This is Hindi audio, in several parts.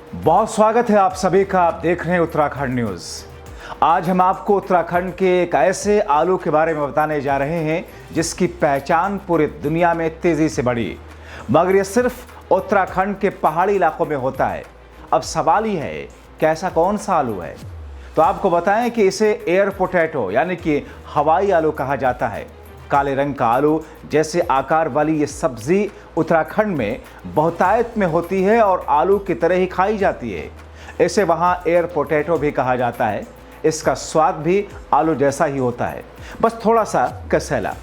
बहुत स्वागत है आप सभी का। आप देख रहे हैं उत्तराखंड न्यूज़। आज हम आपको उत्तराखंड के एक ऐसे आलू के बारे में बताने जा रहे हैं जिसकी पहचान पूरी दुनिया में तेज़ी से बढ़ी, मगर ये सिर्फ उत्तराखंड के पहाड़ी इलाकों में होता है। अब सवाल ये है कि ऐसा कौन सा आलू है। तो आपको बताएं कि इसे एयर पोटैटो यानी कि हवाई आलू कहा जाता है। काले रंग का आलू जैसे आकार वाली ये सब्जी उत्तराखंड में बहुतायत में होती है और आलू की तरह ही खाई जाती है। इसे वहाँ एयर पोटैटो भी कहा जाता है। इसका स्वाद भी आलू जैसा ही होता है, बस थोड़ा सा कसैला।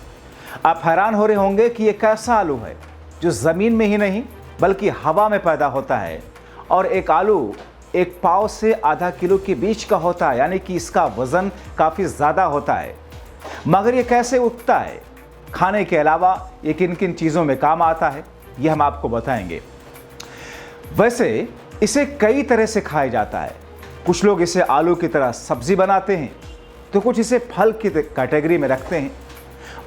आप हैरान हो रहे होंगे कि ये कैसा आलू है जो ज़मीन में ही नहीं बल्कि हवा में पैदा होता है। और एक आलू एक पाव से आधा किलो के बीच का होता है, यानी कि इसका वज़न काफ़ी ज़्यादा होता है। मगर ये कैसे उगता है, खाने के अलावा ये किन किन चीज़ों में काम आता है, ये हम आपको बताएंगे। वैसे इसे कई तरह से खाया जाता है। कुछ लोग इसे आलू की तरह सब्जी बनाते हैं, तो कुछ इसे फल की कैटेगरी में रखते हैं।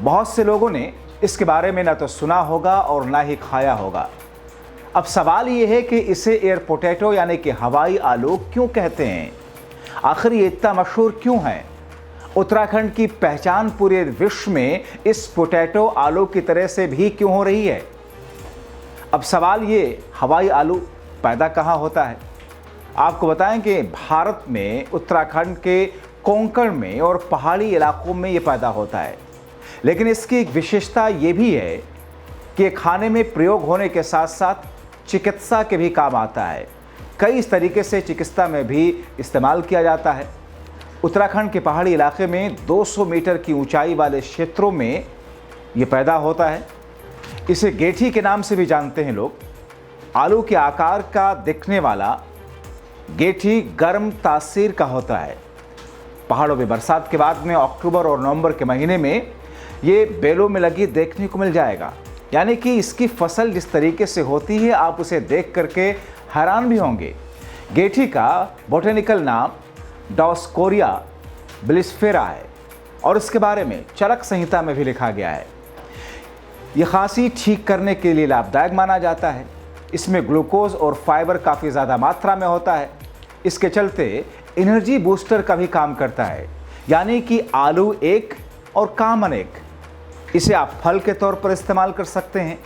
बहुत से लोगों ने इसके बारे में ना तो सुना होगा और ना ही खाया होगा। अब सवाल ये है कि इसे एयर पोटैटो यानी कि हवाई आलू क्यों कहते हैं, आखिर ये इतना मशहूर क्यों है। उत्तराखंड की पहचान पूरे विश्व में इस पोटैटो आलू की तरह से भी क्यों हो रही है। अब सवाल ये, हवाई आलू पैदा कहाँ होता है। आपको बताएं कि भारत में उत्तराखंड के कोंकण में और पहाड़ी इलाकों में ये पैदा होता है। लेकिन इसकी एक विशेषता ये भी है कि खाने में प्रयोग होने के साथ साथ चिकित्सा के भी काम आता है। कई इस तरीके से चिकित्सा में भी इस्तेमाल किया जाता है। उत्तराखंड के पहाड़ी इलाके में 200 मीटर की ऊंचाई वाले क्षेत्रों में ये पैदा होता है। इसे गेठी के नाम से भी जानते हैं लोग। आलू के आकार का दिखने वाला गेठी गर्म तासीर का होता है। पहाड़ों में बरसात के बाद में अक्टूबर और नवंबर के महीने में ये बेलों में लगी देखने को मिल जाएगा। यानी कि इसकी फसल जिस तरीके से होती है, आप उसे देख करके हैरान भी होंगे। गेठी का बोटेनिकल नाम डायोस्कोरिया ब्लिस्फेरा है और इसके बारे में चरक संहिता में भी लिखा गया है। यह खांसी ठीक करने के लिए लाभदायक माना जाता है। इसमें ग्लूकोज और फाइबर काफ़ी ज़्यादा मात्रा में होता है। इसके चलते एनर्जी बूस्टर का भी काम करता है। यानी कि आलू एक और काम अनेक। इसे आप फल के तौर पर इस्तेमाल कर सकते हैं,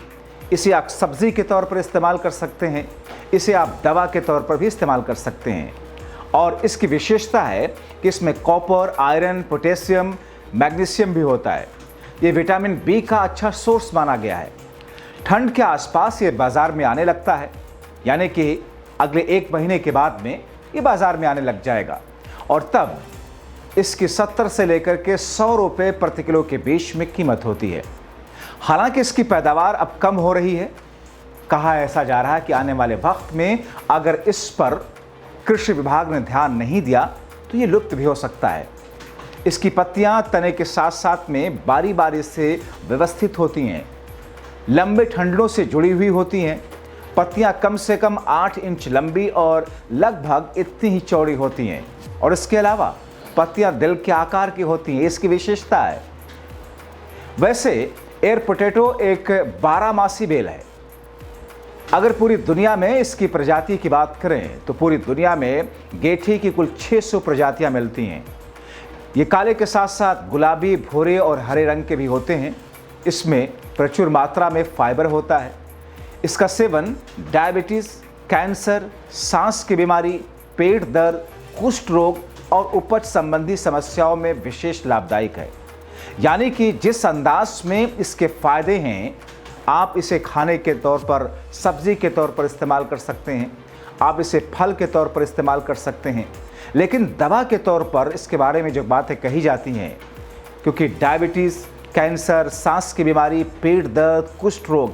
इसे आप सब्ज़ी के तौर पर इस्तेमाल कर सकते हैं, इसे आप दवा के तौर पर भी इस्तेमाल कर सकते हैं। और इसकी विशेषता है कि इसमें कॉपर, आयरन, पोटेशियम, मैग्नीशियम भी होता है। ये विटामिन बी का अच्छा सोर्स माना गया है। ठंड के आसपास ये बाज़ार में आने लगता है, यानी कि अगले 1 महीने के बाद में ये बाज़ार में आने लग जाएगा और तब इसकी 70 से लेकर के 100 रुपये प्रति किलो के बीच में कीमत होती है। हालांकि इसकी पैदावार अब कम हो रही है। कहा ऐसा जा रहा है कि आने वाले वक्त में अगर इस पर कृषि विभाग ने ध्यान नहीं दिया तो ये लुप्त भी हो सकता है। इसकी पत्तियां तने के साथ साथ में बारी बारी से व्यवस्थित होती हैं, लंबे ठंडों से जुड़ी हुई होती हैं। पत्तियां कम से कम 8 इंच लंबी और लगभग इतनी ही चौड़ी होती हैं और इसके अलावा पत्तियां दिल के आकार की होती हैं। इसकी विशेषता है। वैसे एयर पोटैटो एक 12मासी बेल है। अगर पूरी दुनिया में इसकी प्रजाति की बात करें तो पूरी दुनिया में गेठी की कुल 600 प्रजातियां मिलती हैं। ये काले के साथ साथ गुलाबी, भूरे और हरे रंग के भी होते हैं। इसमें प्रचुर मात्रा में फाइबर होता है। इसका सेवन डायबिटीज़, कैंसर, सांस की बीमारी, पेट दर्द, कुष्ठ रोग और उपज संबंधी समस्याओं में विशेष लाभदायक है। यानी कि जिस अंदाज में इसके फायदे हैं, आप इसे खाने के तौर पर, सब्जी के तौर पर इस्तेमाल कर सकते हैं, आप इसे फल के तौर पर इस्तेमाल कर सकते हैं। लेकिन दवा के तौर पर इसके बारे में जो बातें कही जाती हैं, क्योंकि डायबिटीज़, कैंसर, सांस की बीमारी, पेट दर्द, कुष्ठ रोग,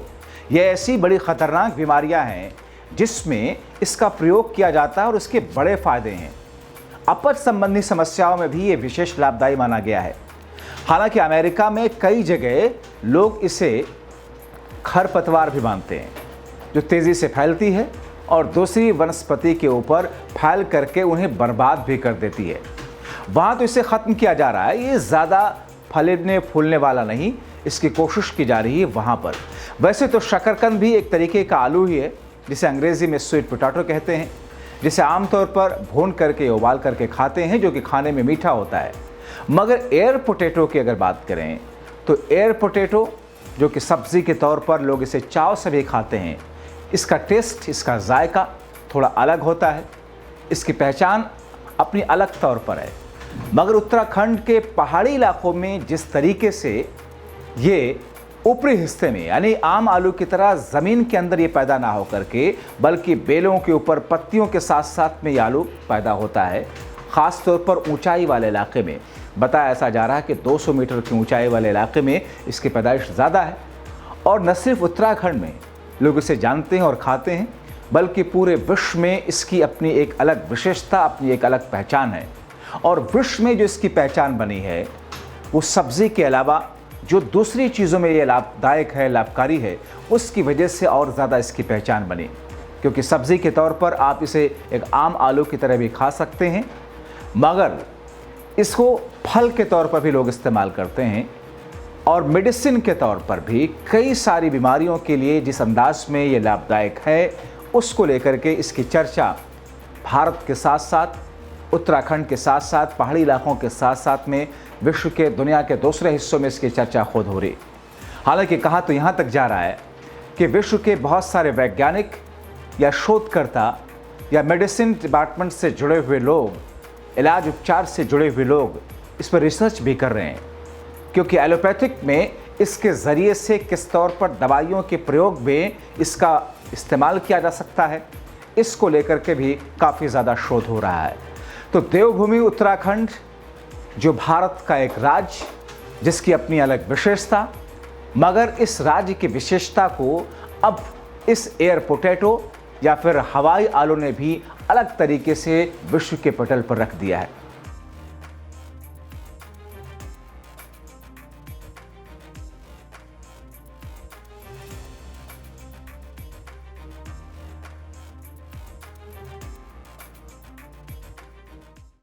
ये ऐसी बड़ी ख़तरनाक बीमारियां हैं जिसमें इसका प्रयोग किया जाता है और इसके बड़े फ़ायदे हैं। अपच संबंधी समस्याओं में भी ये विशेष लाभदायी माना गया है। हालांकि अमेरिका में कई जगह लोग इसे खरपतवार भी मानते हैं, जो तेज़ी से फैलती है और दूसरी वनस्पति के ऊपर फैल करके उन्हें बर्बाद भी कर देती है। वहाँ तो इसे ख़त्म किया जा रहा है। ये ज़्यादा फलने फूलने वाला नहीं, इसकी कोशिश की जा रही है वहाँ पर। वैसे तो शकरकंद भी एक तरीके का आलू ही है, जिसे अंग्रेज़ी में स्वीट पोटैटो कहते हैं। जिसे आमतौर पर भून करके उबाल करके खाते हैं, जो कि खाने में मीठा होता है। मगर एयर पोटैटो की अगर बात करें तो एयर पोटैटो जो कि सब्ज़ी के तौर पर लोग इसे चाव से भी खाते हैं, इसका टेस्ट, इसका जायका थोड़ा अलग होता है, इसकी पहचान अपनी अलग तौर पर है। मगर उत्तराखंड के पहाड़ी इलाकों में जिस तरीके से ये ऊपरी हिस्से में यानी आम आलू की तरह ज़मीन के अंदर ये पैदा ना हो करके बल्कि बेलों के ऊपर पत्तियों के साथ साथ में ये आलू पैदा होता है, ख़ास तौर पर ऊंचाई वाले इलाके में। बताया ऐसा जा रहा है कि 200 मीटर की ऊंचाई वाले इलाके में इसकी पैदाइश ज़्यादा है। और न सिर्फ उत्तराखंड में लोग इसे जानते हैं और खाते हैं, बल्कि पूरे विश्व में इसकी अपनी एक अलग विशेषता, अपनी एक अलग पहचान है। और विश्व में जो इसकी पहचान बनी है वो सब्ज़ी के अलावा जो दूसरी चीज़ों में ये लाभदायक है, लाभकारी है, उसकी वजह से और ज़्यादा इसकी पहचान बनी। क्योंकि सब्ज़ी के तौर पर आप इसे एक आम आलू की तरह भी खा सकते हैं, मगर इसको फल के तौर पर भी लोग इस्तेमाल करते हैं और मेडिसिन के तौर पर भी कई सारी बीमारियों के लिए जिस अंदाज में ये लाभदायक है उसको लेकर के इसकी चर्चा भारत के साथ साथ, उत्तराखंड के साथ साथ, पहाड़ी इलाकों के साथ साथ में विश्व के, दुनिया के दूसरे हिस्सों में इसकी चर्चा खुद हो रही। हालांकि कहा तो यहाँ तक जा रहा है कि विश्व के बहुत सारे वैज्ञानिक या शोधकर्ता या मेडिसिन डिपार्टमेंट से जुड़े हुए लोग, इलाज उपचार से जुड़े हुए लोग इस पर रिसर्च भी कर रहे हैं। क्योंकि एलोपैथिक में इसके ज़रिए से किस तौर पर दवाइयों के प्रयोग में इसका इस्तेमाल किया जा सकता है, इसको लेकर के भी काफ़ी ज़्यादा शोध हो रहा है। तो देवभूमि उत्तराखंड जो भारत का एक राज्य जिसकी अपनी अलग विशेषता, मगर इस राज्य की विशेषता को अब इस एयर पोटैटो या फिर हवाई आलू ने भी अलग तरीके से विश्व के पटल पर रख दिया है।